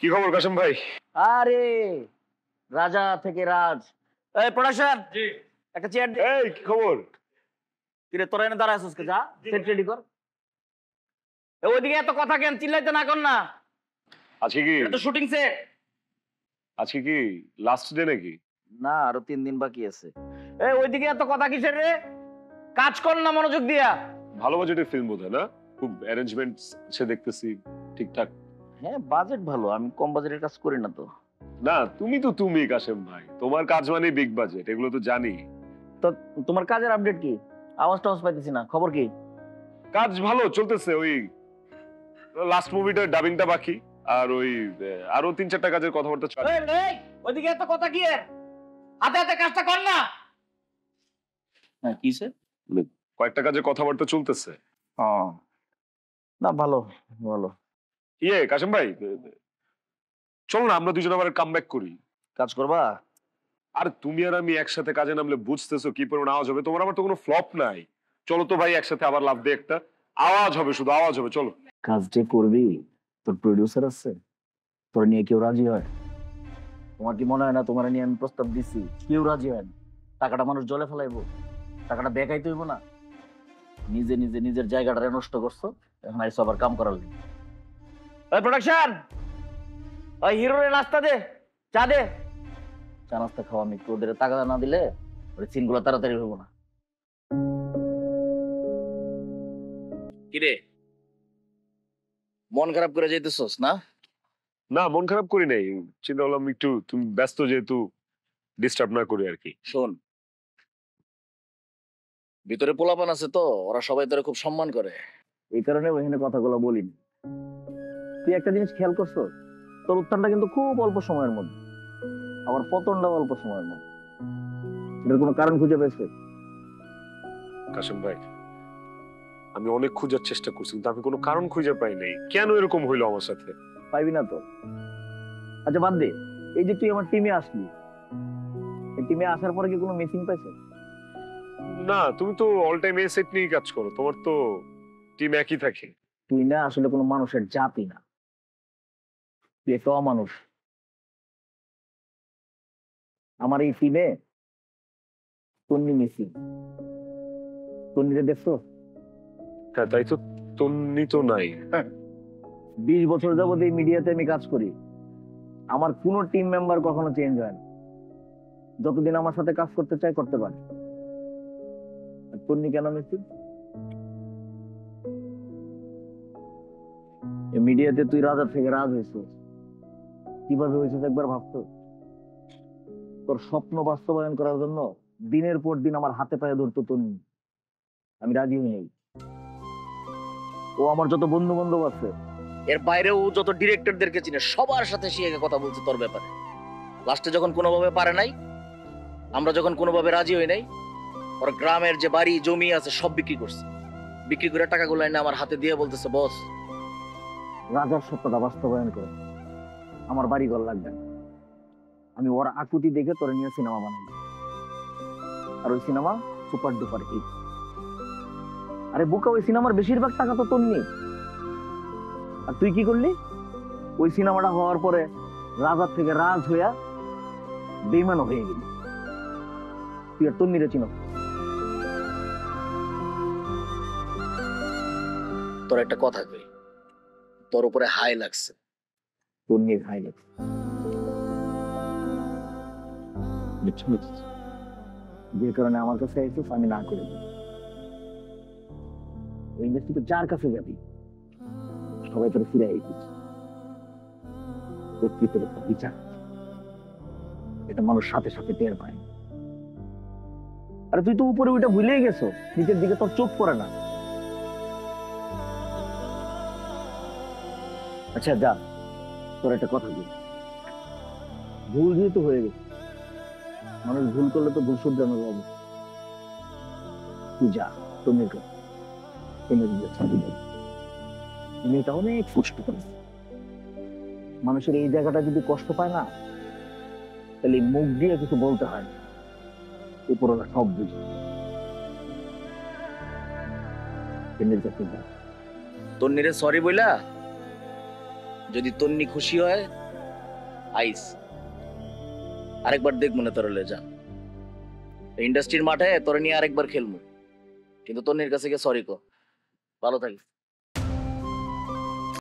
কি খবর কাশেম ভাই? আরে রাজা থেকে রাজ। এই প্রোডাকশন, জি একটা চেয়ার দে। এই কি খবর? কিরে তোরা এনে দাঁড়া আছিস কে? যা সেট রেডি কর। ওইদিকে এত কথা কেন? চিল্লাইতে না কর না, আজকে কি এটা তো শুটিং সেট। আজকে কি লাস্ট ডে নাকি? না, আরো 3 দিন বাকি আছে। এই ওইদিকে এত কথা কিসের রে? কাজ কর না মনোযোগ দিয়া। ভালো বাজেটের ফিল্ম বোধহয় না? খুব অ্যারেঞ্জমেন্টস সে দেখতেছি ঠিকঠাক। হ্যাঁ বাজেট ভালো, আমি কম বাজেটের কাজ করি না তো। না তুমি কাশেম ভাই, তোমার কাজ মানে বিগ বাজেট, এগুলো তো জানি। তো তোমার কাজের আপডেট কি? আওয়াজ টাওয়াজ পাইতেছি না, খবর কি? কাজ ভালো চলতেছে, ওই লাস্ট মুভিটার ডাবিংটা বাকি, আর ওই আরো 3-4টা কাজের কথাবার্তা চলে। এই ওইদিকে এত কথা কি এর? হাতে হাতে কাজটা কর না। হ্যাঁ কিসে? কয়েকটা কাজের কথাবার্তা চলতেছে। না ভালো ভালো। কাশেম ভাই, চলো না আমরা দুজন আবার কাম ব্যাক করি। কাজ করবা? আর তুমি আর আমি একসাথে কাজে নামলে বুঝতেছো কি পরিমাণ আওয়াজ হবে। তোমার আমার তো কোনো ফ্লপ নাই। চলো তো ভাই একসাথে আবার লাভ দিয়ে একটা আওয়াজ হবে, শুধু আওয়াজ হবে। চলো। কাজ যে করবি, তোর প্রডিউসার আছে, তোর নিয়ে কেউ রাজি হয়? তোমার কি মনে হয় না তোমার নিয়ে আমি প্রস্তাব দিছি, কেউ রাজি হয় না? টাকাটা মানুষ জলে ফেলাইবো, টাকাটা বেকাইতে হইব না? নিজে নিজে নিজের জায়গাটা নষ্ট করছো, এখন আইসো আবার কাম করার লাগি। ওই প্রোডাকশন, ওই হিরোরে নাস্তা দে, চা দে। চা নাস্তা খাওয়া আমি একটু ওদের টাকা না দিলে ওই সিনগুলো তাড়াতাড়ি হইব না। কিরে মন খারাপ করে যাইতেছস না? না, মন খারাপ করি নাই, চিন্তা করলাম একটু তুমি ব্যস্ত যেহেতু ডিস্টার্ব না করি আর কি। শোন, ভিতরে পোলাপান আছে তো, ওরা সবাই তোরে খুব সম্মান করে, এই কারণে ওইখানে কথাগুলো বলিনি। তুই একটা জিনিস খেয়াল করছো, তোর উত্থানটা কিন্তু খুব অল্প সময়ের মধ্যে, আবার পতনটাও অল্প সময়ের মধ্যে। এটার কোনো কারণ খুঁজে পেয়েছে? কাশেম ভাই, আমি অনেক খোঁজার চেষ্টা করছি কিন্তু আমি কোনো কারণ খুঁজে পাই নাই, কেন এরকম হইলো আমার সাথে। পাইবি না তো? আচ্ছা বাদ দে, এই যে তুই আমার টিমে আসলি, এই টিমে আসার পরে কি কোনো মিসিং পাইছে? না, তুমি তো অল টাইম এ সেট নিয়ে কাজ করো, তোমার তো টিম একই থাকে। তুই না আসলে কোনো মানুষের জাতি না, তুই একটা অমানুষ। আমার এই টিমে তন্নি মিসিং, তন্নিরে দেখছো? হ্যাঁ তাই তো, তন্নি তো নাই। 20 বছর যাবত এই মিডিয়াতে আমি কাজ করি, আমার কোনো টিম মেম্বার কখনো চেঞ্জ হয় না। যতদিন আমার সাথে কাজ করতে চায় করতে পারে। আর তন্নি কেন মিসিং? এই মিডিয়াতে তুই রাজা থেকে রাজ হয়েছিস, কিভাবে হয়েছিস একবার ভাবতো? তোর স্বপ্ন বাস্তবায়ন করার জন্য দিনের পর দিন আমার হাতে পায়ে ধরতো তন্নি, আমি রাজি হই। ও আমার যত বন্ধু বান্ধব আছে এর বাইরেও যত ডিরেক্টরদেরকে চিনে সবার সাথে সে কথা বলছে তোর ব্যাপারে। লাস্টে যখন কোনোভাবে পারে নাই, আমরা যখন কোনোভাবে রাজি হই নাই, ওর গ্রামের যে বাড়ি জমি আছে সব বিক্রি করছে, বিক্রি করে টাকাগুলো এনে আমার হাতে দিয়ে বলতেছে, বস রাজার সত্যটা বাস্তবায়ন করে আমার বাড়ি ঘর লাগবে। আমি ওর আকুতি দেখে তোরে নিয়ে সিনেমা বানাই, আর ওই সিনেমা সুপার ডুপার হিট। আরে বুকা, ওই সিনেমার বেশিরভাগ টাকা তো তোর নেই। আর তুই কি করলি? ওই সিনেমাটা হওয়ার পরে রাজার থেকে রাজ হইয়া বেইমানও হয়ে গেলি। তুই আর তোর নিরে চিনো? তোর একটা কথা কই, তোর উপরে হাই লাগছে, তোর নিয়ে হাই লাগছে। যে কারণে আমার কাছে আইছিস, আমি না করে দিই। ইন্ডাস্ট্রিতে যার কাছে যাবি সবাই তোর ফিরে আইছিস, প্রকৃতির একটা বিচার, এটা মানুষ সাথে সাথে টের পায়। আরে তুই তো উপরে ওইটা ভুলেই গেছো, নিচের দিকে তোর চোখ পড়ে না। আচ্ছা যা, তোর একটা কথা বলি, ভুল যেহেতু হয়ে গেছে, মানুষ ভুল করলে তো ভুল শুধরানোর হবে। তুই যা, তুমি এটা অনেক কষ্ট করে। মানুষের এই জায়গাটা যদি কষ্ট পায় না, তাহলে মুখ দিয়ে কিছু বলতে হয় না, উপরওয়ালা সব বুঝে। তন্নিরে সরি বইলা যদি তন্নি খুশি হয় আইস আরেকবার দেখ মনে তোর লে যা ইন্ডাস্ট্রির মাঠে তোর নিয়ে আরেকবার খেলবো, কিন্তু তোর কাছে গিয়ে সরি কো। ভালো থাকিস।